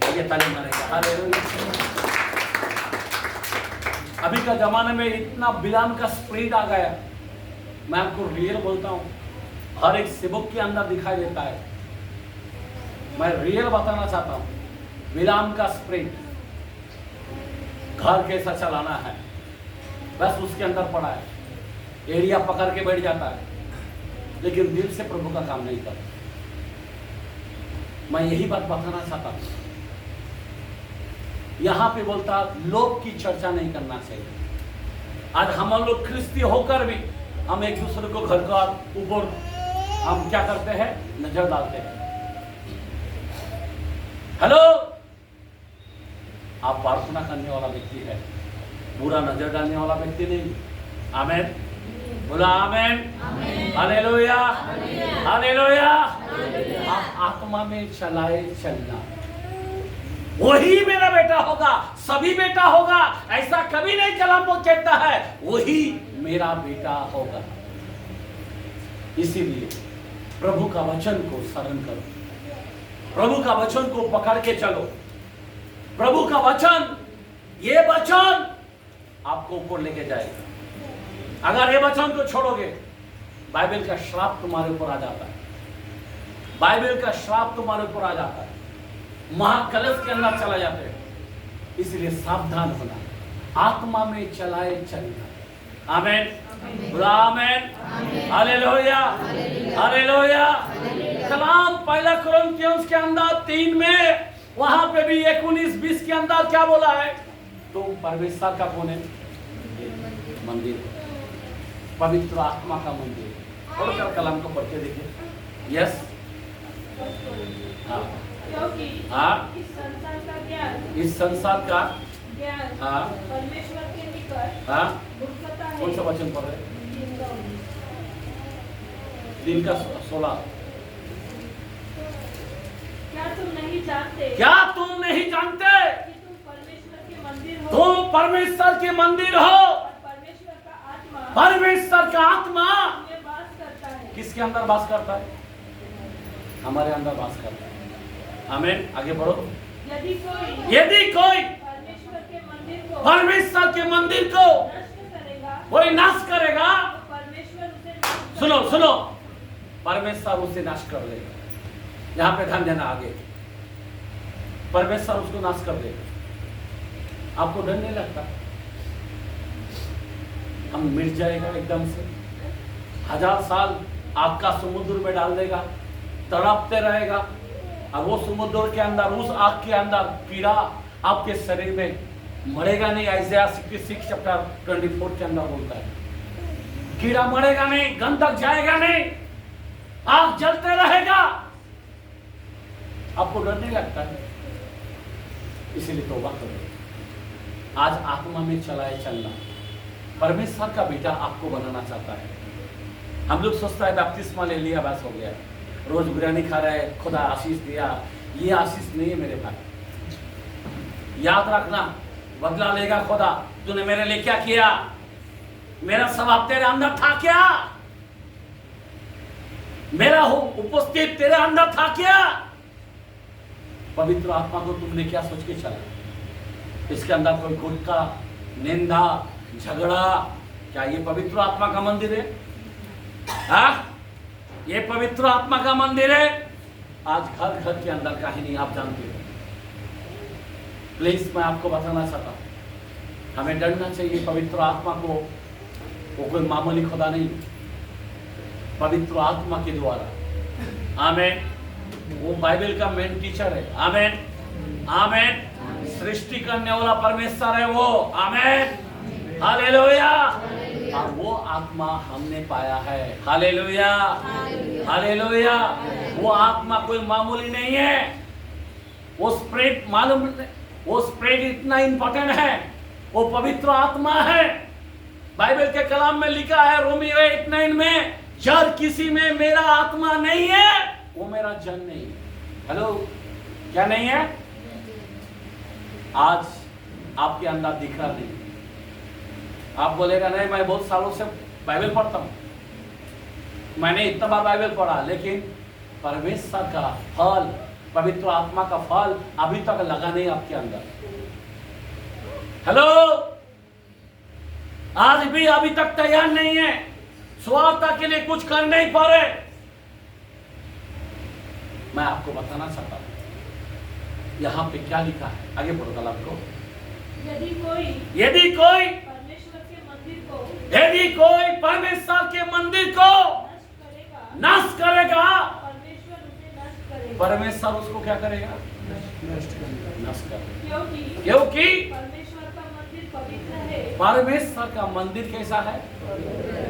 A: ये ताली मारेगा। हालेलुया। अभी का जमाने में इतना बिलाम का स्प्रेड आ गया, मैं आपको रियल बोलता हूं, हर एक सेवक के अंदर दिखाई देता है। मैं रियल बताना चाहता हूं, बिलाम का स्प्रेड, घर कैसा चलाना है, बस उसके अंदर पड़ा है, एरिया पकड़ के बैठ जाता है, लेकिन दिल से प्रभु का काम नहीं करता। मैं यही बात बताना चाहता हूं। यहां पे बोलता लोभ की चर्चा नहीं करना चाहिए। आज हम लोग ख्रिस्ती होकर भी हम एक दूसरे को घर का ऊपर हम क्या करते हैं? नजर डालते हैं। हेलो, आप प्रार्थना करने वाला व्यक्ति है, बुरा नजर डालने वाला व्यक्ति नहीं। आमीन, बोला आमीन, हालेलुया, हालेलुया। आप आत्मा में चलाए चलना, वही मेरा बेटा होगा, सभी बेटा होगा, ऐसा कभी नहीं कलाम वो कहता है, वही मेरा बेटा होगा। इसीलिए प्रभु का वचन को स्मरण करो, प्रभु का वचन को पकड़ के चलो। प्रभु का वचन, ये वचन आपको ऊपर लेके जाएगा। अगर ये वचन को छोड़ोगे, बाइबल का श्राप तुम्हारे ऊपर आ जाता है, बाइबल का श्राप तुम्हारे ऊपर आ जाता है, महाकलश के अंदर चला जाते हैं। इसलिए सावधान होना, आत्मा में चलाए चलना। आमीन। बोला आमेन, हालेलुया, हालेलुया। कलाम पहला कुरिन्थियों के अंदर 3 में वहां पे भी 19-20 के अंदर क्या बोला है? तुम परमेश्वर का कौन है? मंदिर, पवित्र आत्मा का मंदिर। और क्या कलाम को पढ़ के देखिए। यस, हाँ,
B: क्योंकि
A: हाँ,
B: इस संसार का ज्ञान,
A: इस संसार का
B: ज्ञान
A: हाँ,
B: परमेश्वर के निकट
A: हाँ,
B: मूर्खता है।
A: कौन सा वचन पढ़ रहे? 3 का 16।
B: क्या तुम नहीं जानते?
A: क्या तुम नहीं जानते
B: कि तुम परमेश्वर के मंदिर हो?
A: तुम परमेश्वर के मंदिर हो?
B: और परमेश्वर का आत्मा
A: परमेश्वर का आत्मा
B: में वास करता है।
A: किसके अंदर वास करता है? हमारे अंदर वास करता है। आमीन। आगे बढ़ो।
B: यदि कोई
A: परमेश्वर के मंदिर को
B: नष्ट करेगा,
A: कोई नाश करेगा,
B: तो परमेश्वर उसे नाश
A: सुनो
B: करेगा।
A: सुनो, परमेश्वर उसे नाश कर देगा। यहाँ पे ध्यान देना। आगे परमेश्वर उसको नाश कर देगा। आपको डर नहीं लगता? हम मिट जाएगा एकदम से, 1000 साल आपका समुद्र में डाल देगा, तड़पते रहेगा, और वो समुद्र के अंदर, उस आग के अंदर कीड़ा आपके शरीर में मरेगा नहीं। आइज़ाया 66 चैप्टर 24 के अंदर बोलता है, कीड़ा मरेगा नहीं, गंधक जाएगा नहीं, आग जलते रहेगा। आपको डर नहीं लगता है? इसीलिए तौबा करो। आज आत्मा में चलाए चलना। परमेश्वर का बेटा आपको बनाना चाहता है। हम लोग सोचता है बपतिस्मा ले लिया बस हो गया, रोज बिरयानी खा रहे, खुदा आशीष दिया। ये आशीष नहीं है मेरे भाई। याद रखना, बदला लेगा खुदा। तूने मेरे लिए क्या किया? मेरा स्वभाव तेरे अंदर था क्या? मेरा उपस्थित तेरे अंदर था क्या? पवित्र आत्मा को तुमने क्या सोच के चला? इसके अंदर कोई गुटका, निंदा, झगड़ा, क्या ये पवित्र आत्मा का मंदिर है? हाँ? ये पवित्र आत्मा का मंदिर है। आज घर घर के अंदर कहानी आप जानते हो। प्लीज मैं आपको बताना चाहता हूं, हमें डरना चाहिए पवित्र आत्मा को। वो कोई मामूली खुदा नहीं, पवित्र आत्मा के द्वारा। आमीन। वो बाइबल का मेन टीचर है। आमीन, आमीन। सृष्टि करने वाला परमेश्वर है वो। आमीन, हालेलुया। और वो आत्मा हमने पाया है। Hallelujah, hallelujah. वो आत्मा कोई मामूली नहीं है। वो स्पिरिट मालूम, वो स्पिरिट इतना इंपॉर्टेंट है। वो पवित्र आत्मा है। बाइबल के कलाम में लिखा है रोमी 8:9 में, जब किसी में मेरा आत्मा नहीं है वो मेरा जन नहीं है। हेलो, क्या नहीं है? आज आपके अंदर दिख रहा नहीं। आप बोलेगा नहीं मैं बहुत सालों से बाइबल पढ़ता हूं, मैंने इतना बार बाइबल पढ़ा, लेकिन परमेश्वर का फल, पवित्र आत्मा का फल अभी तक लगा नहीं आपके अंदर। हेलो, आज भी अभी तक तैयार नहीं है, स्वार्थता के लिए कुछ कर नहीं पा रहे। मैं आपको बताना चाहता हूं यहां पे क्या लिखा है। आगे पढ़ो कलाम को।
B: यदि कोई
A: परमेश्वर के मंदिर को नाश करेगा, परमेश्वर उसको क्या करेगा? नष्ट करेगा। क्योंकि
B: परमेश्वर का मंदिर पवित्र है,
A: परमेश्वर का मंदिर कैसा है?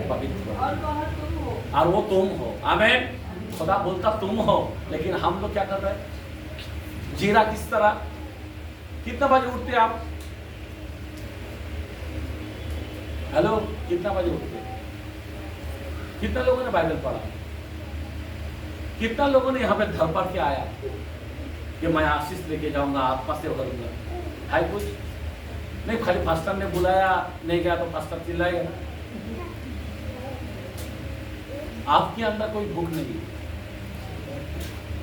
A: पवित्र,
B: और वह तुम हो।
A: और वो तुम हो। आमीन। खुदा बोलता तुम हो, लेकिन हम लोग क्या कर रहे हैं? जीरा किस तरह? कितना बजे उठते हैं आप? हेलो, कितना बजे उठते हैं? कितना लोगों ने बाइबल पढ़ा? कितना लोगों ने यहाँ पे धर पड़ के आया कि मैं आशीष लेके जाऊंगा, आत्मा से करूंगा? है कुछ नहीं, खाली पास्टर ने बुलाया, नहीं गया तो पास्टर चिल्लाएगा। आपके अंदर कोई भूख नहीं,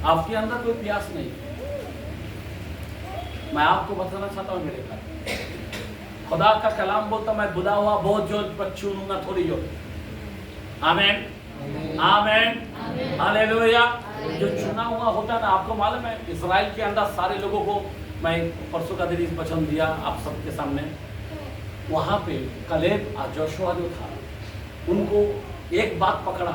A: आपके अंदर कोई प्यास नहीं। मैं आपको बताना चाहता हूं मेरे भाई, खुदा का कलाम बोलता मैं बुला हुआ बहुत जोर पर चूनूंगा थोड़ी जोर। आमीन, आमीन, हालेलुया। जो चुना हुआ होता है ना, आपको मालूम है इस्राएल के अंदर सारे लोगों को, मैं परसों का दिन वचन दिया आप सबके सामने, वहां पे कलेब और जोशुआ जो था उनको एक बात पकड़ा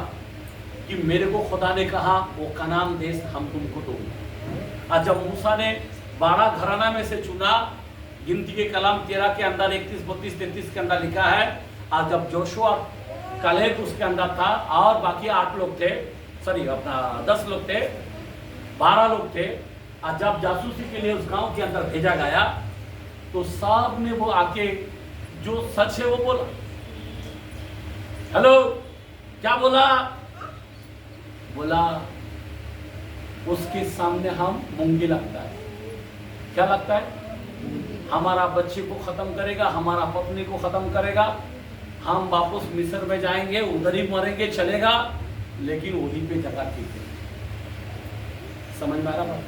A: कि मेरे को खुदा ने कहा वो कनान देश हम तुमको दूंगा। और जब मूसा ने 12 घराना में से चुना, गिनती के कलाम 13 के अंदर 31, 32, 33 के अंदर लिखा है। और जब जोशुआ कलेब उसके अंदर था और बाकी 8 लोग थे, सॉरी अपना 10 लोग थे, 12 लोग थे। और जब जासूसी के लिए उस गांव के अंदर भेजा गया तो सब ने वो आके जो सच है वो बोला। हेलो, क्या बोला? बोला उसके सामने हम मूंगी लगता है। क्या लगता है? हमारा बच्चे को खत्म करेगा, हमारा पत्नी को खत्म करेगा, हम वापस मिस्र में जाएंगे, उधर ही मरेंगे, चलेगा, लेकिन वहीं पे जगह ठीक है। समझ में आ रहा बात?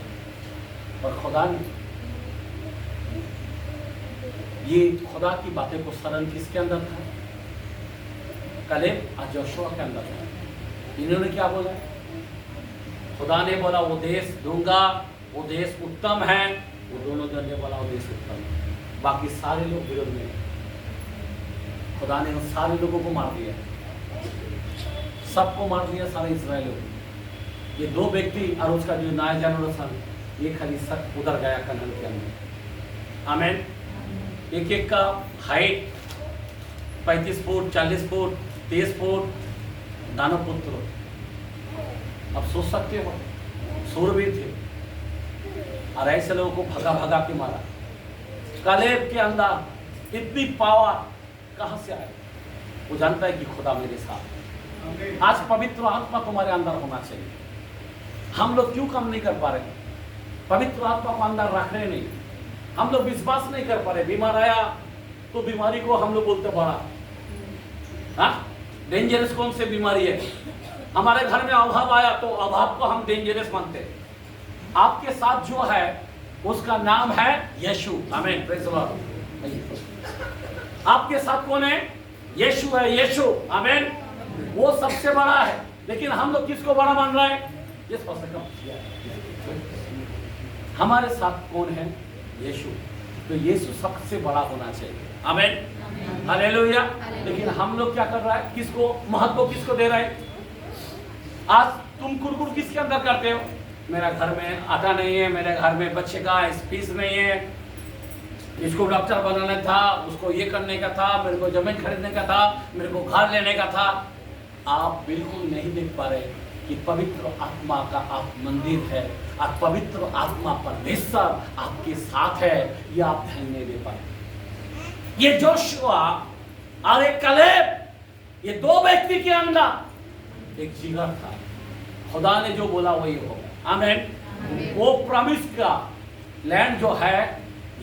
A: और खुदा ने ये खुदा की बातें को सरल किसके अंदर था? कलेब और जोशुआ के अंदर था। इन्होंने क्या बोला? खुदा ने बोला वो देश दूंगा, वो देश उत्तम है। वो दोनों जन ने बोला वो देश उत्तम है। बाकी सारे लोग विरोध में। खुदा ने उन सारे लोगों को मार दिया, सबको मार दिया, सारे इस्राएलियों को। ये 2 व्यक्ति और उसका जो नायजान सन, ये खाली सब उधर गया कनान के अंदर। आमीन। एक एक का हाइट 35 फुट, 40 फुट, 30 फुट, दानव पुत्र। अब सोच सकते हो, सूरवीर थे और ऐसे लोगों को भगा भगा के मारा। कलेब के अंदर इतनी पावर कहां से आई? वो जानता है कि खुदा मेरे साथ। आज पवित्र आत्मा तुम्हारे अंदर होना चाहिए। हम लोग क्यों काम नहीं कर पा रहे? पवित्र आत्मा को अंदर रख रहे नहीं। हम लोग विश्वास नहीं कर पा रहे। बीमार आया तो बीमारी को हम लोग बोलते बड़ा, हाँ, डेंजरस कौन सी बीमारी है? हमारे घर में अभाव आया तो अभाव को हम डेंजरस मानते हैं। आपके साथ जो है उसका नाम है यीशु। आमीन, प्रेज़ द लॉर्ड। आपके साथ कौन है? यीशु है, यीशु। आमीन। वो सबसे बड़ा है, लेकिन हम लोग किसको बड़ा मान रहे हैं? जिस पर से कम। हमारे साथ कौन है? यीशु। तो यीशु सबसे बड़ा होना चाहिए। आमीन, हालेलुया। लेकिन हम लोग क्या कर रहा है? किसको महत्व किसको दे रहे हैं? आज तुम कुरकुर किसके अंदर करते हो? मेरा घर में आटा नहीं है, मेरे घर में बच्चे का फीस नहीं है, इसको डॉक्टर बनाना था, उसको ये करने का था, मेरे को जमीन खरीदने का था, मेरे को घर लेने का था। आप बिल्कुल नहीं देख पा रहे कि पवित्र आत्मा का आप मंदिर है और पवित्र आत्मा परमेश्वर आपके साथ है। ये आप ध्यान नहीं दे पाए। ये जोशुआ और एक कलेब, ये 2 व्यक्ति के अंदर एक जिगर था। खुदा ने जो बोला वही होगा। आमीन। वो प्रॉमिस का लैंड जो है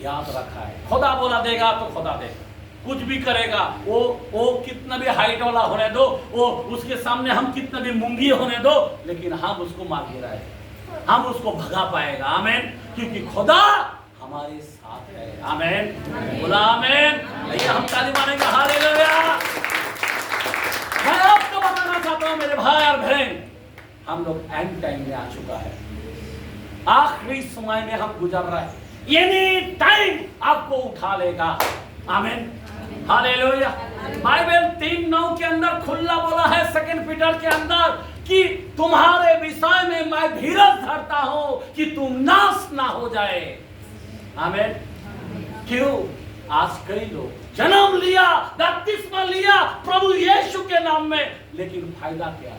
A: याद रखा है। खुदा बोला देगा तो खुदा देगा, कुछ भी करेगा। वो कितना भी हाइट वाला होने दो, वो उसके सामने हम कितना भी मूंगी होने दो, लेकिन हम उसको मार गिराएंगे, हम उसको भगा पाएगा। आमीन। क्योंकि खुदा हमारे साथ है। आमीन, बोला आमीन। भैया हम ताली मारेंगे। हालेलुया। मैं आपको बताना चाहता हूं मेरे भाई और बहन, हम लोग एंड टाइम में आ चुका है। आखिरी समय में हम गुजर रहे हैं। एनी टाइम आपको उठा लेगा। आमीन, हालेलुया। बाइबल 3:9 के अंदर खुला बोला है, 2 पीटर के अंदर, कि तुम्हारे विषय में मैं धीरज धरता हूं कि तुम नाश ना हो जाए। आमीन। क्यों? आज कई लोग जन्म लिया, बपतिस्मा लिया प्रभु यीशु के नाम में, लेकिन फायदा क्या?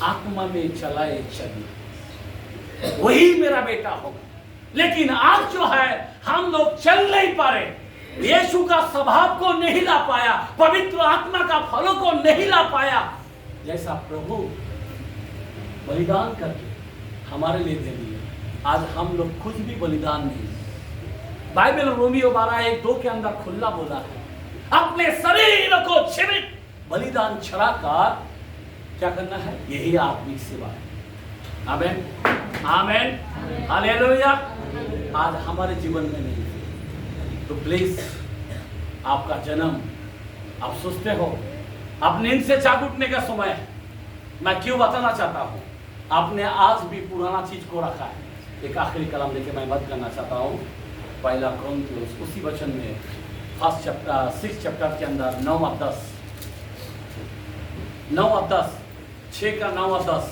A: आत्मा में चलाए चलिए, वही मेरा बेटा होगा। लेकिन आज जो है हम लोग चल नहीं पा रहे, यीशु का स्वभाव को नहीं ला पाया, पवित्र आत्मा का फलों को नहीं ला पाया, जैसा प्रभु बलिदान करके हमारे लिए दे दिया। आज हम लोग कुछ भी बलिदान नहीं। बाइबल रोमियो 12:1-2 के अंदर खुला बोला है, अपने शरीर को जीवित बलिदान चढ़ाकर क्या करना है? यही आत्मिक सेवा है। आमीन, आमीन, हालेलुया। आज हमारे जीवन में नहीं है, तो प्लीज आपका जन्म, आप सोचते हो आप नींद से जाग उठने का समय है। मैं क्यों बताना चाहता हूँ, आपने आज भी पुराना चीज को रखा है। एक आखिरी कलम लेके मैं बात करना चाहता हूँ। 1 कोरिन्थियोस उसी वचन में 6 चैप्टर के अंदर 9 और 10। 9 और 10, 6 का 9 और 10।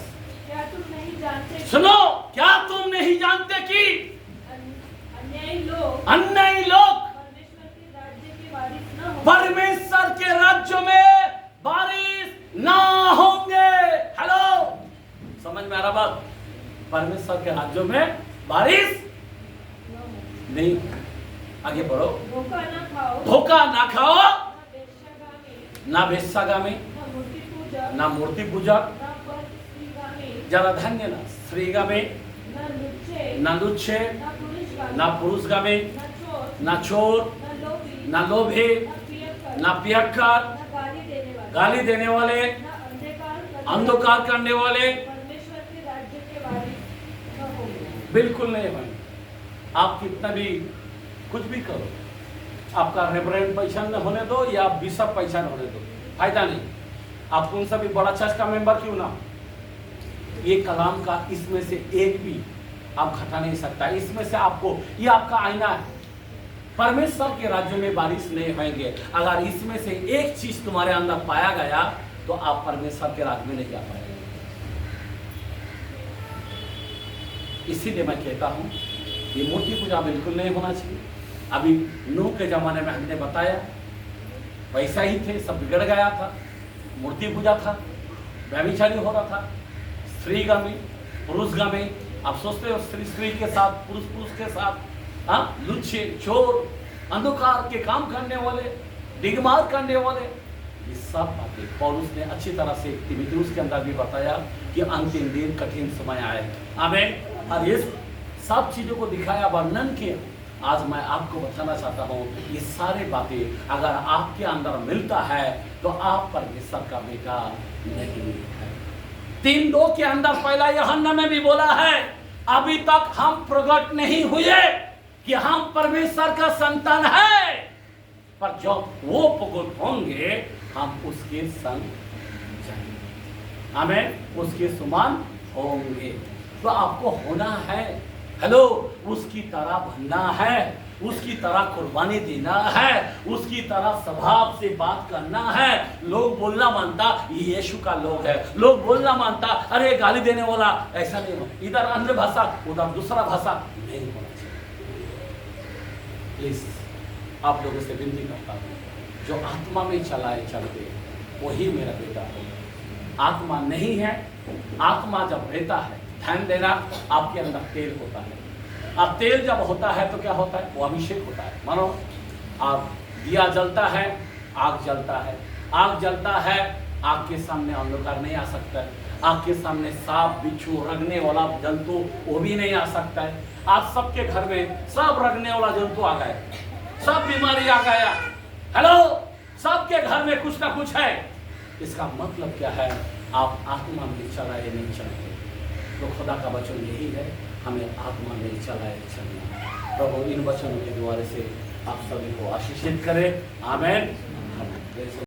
B: क्या तुम नहीं जानते?
A: सुनो, क्या तुम नहीं जानते कि
B: अन्यायी लोग
A: परमेश्वर
B: के राज्य के वारिस न होंगे।
A: परमेश्वर के राज्य में वारिस ना होंगे। हेलो, समझ में आ रहा बात? परमेश्वर के राज्य में वारिस नहीं। आगे बढ़ो।
B: धोखा ना खाओ,
A: धोखा ना खाओ,
B: ना वेश्यागामी,
A: ना वेश्यागामी,
B: ना मूर्ति पूजा,
A: ना मूर्ति पूजा,
B: ना परस्त्रीगामी,
A: जरा ध्यान देना, स्त्रीगामी,
B: ना लुच्चे,
A: ना लुच्चे,
B: ना पुरुषगामी,
A: ना पुरुषगामी,
B: ना चोर,
A: ना चोर,
B: ना लोभी,
A: ना लोभी,
B: ना पियक्कर,
A: ना पियक्कर,
B: ना गाली देने वाले,
A: गाली देने वाले,
B: ना
A: अंधकार करने वाले
B: परमेश्वर के राज्य के वारिस न होंगे।
A: बिल्कुल नहीं बने। आप कितना भी कुछ भी करो, आपका रेवरेंड पैसा न होने दो या बिशप पैसा न होने दो, फायदा नहीं। आप कौन सा भी बड़ा चर्च का मेंबर क्यों ना, ये कलाम का इसमें से एक भी आप घटा नहीं सकता। इसमें से आपको, ये आपका आईना है। परमेश्वर के राज्य में बारिश नहीं होंगे। अगर इसमें से एक चीज तुम्हारे अंदर पाया गया तो आप परमेश्वर के राज्य में नहीं जा पाएंगे। इसीलिए मैं कहता हूं, ये मूर्ति पूजा बिल्कुल नहीं होना चाहिए। अभी नूह के जमाने में हमने बताया, वैसा ही थे, सब बिगड़ गया था। मूर्ति पूजा था, व्यभिचारी हो रहा था, स्त्रीगामी, पुरुषगामी। आप सोचते हो स्त्री के साथ, पुरुष के साथ, हाँ, लुच्चे, चोर, अंधकार के काम करने वाले, डिगमार करने वाले, ये सब बातें पौलुस ने अच्छी तरह से तीमुथियुस के अंदर भी बताया कि अंतिम दिन कठिन समय आए। आमीन। और ये सब चीजों को दिखाया, वर्णन किया। आज मैं आपको बताना चाहता हूँ, ये सारी बातें अगर आपके अंदर मिलता है तो आप परमेश्वर का बेटा नहीं है। 3:2 के अंदर पहला यूहन्ना में भी बोला है, अभी तक हम प्रकट नहीं हुए कि हम परमेश्वर का संतान है, पर जब वो प्रकट होंगे हम उसके संग जाएंगे। हमें उसके समान होंगे। तो आपको होना है, हेलो, उसकी तरह बनना है, उसकी तरह कुर्बानी देना है, उसकी तरह स्वभाव से बात करना है। लोग बोलना मानता ये यीशु का लोग है, लोग बोलना मानता अरे गाली देने वाला, ऐसा नहीं हो। इधर अन्य भाषा, उधर दूसरा भाषा नहीं होना चाहिए। प्लीज आप लोगों से विनती करता हूँ, जो आत्मा में चलाए चलते वही मेरा बेटा होगा। आत्मा नहीं है, आत्मा जब रहता है, ध्यान देना, आपके अंदर तेल होता है। अब तेल जब होता है तो क्या होता है? वो अभिषेक होता है। मानो आप दिया जलता है, आग जलता है, आग जलता है, आग के सामने अंधकार नहीं आ सकता है। आग के सामने सांप, बिच्छू, रगने वाला जंतु वो भी नहीं आ सकता है। आज सबके घर में सब रगने वाला जंतु आ गए, सब बीमारी आ गया। हेलो, सबके घर में कुछ ना कुछ है। इसका मतलब क्या है? आप आत्मा में चलाए नहीं चलते। तो खुदा का वचन यही है, हमें आत्मा में चलाए चलना। प्रभु इन वचनों के द्वारा से आप सभी को आशीषित करे। आमीन।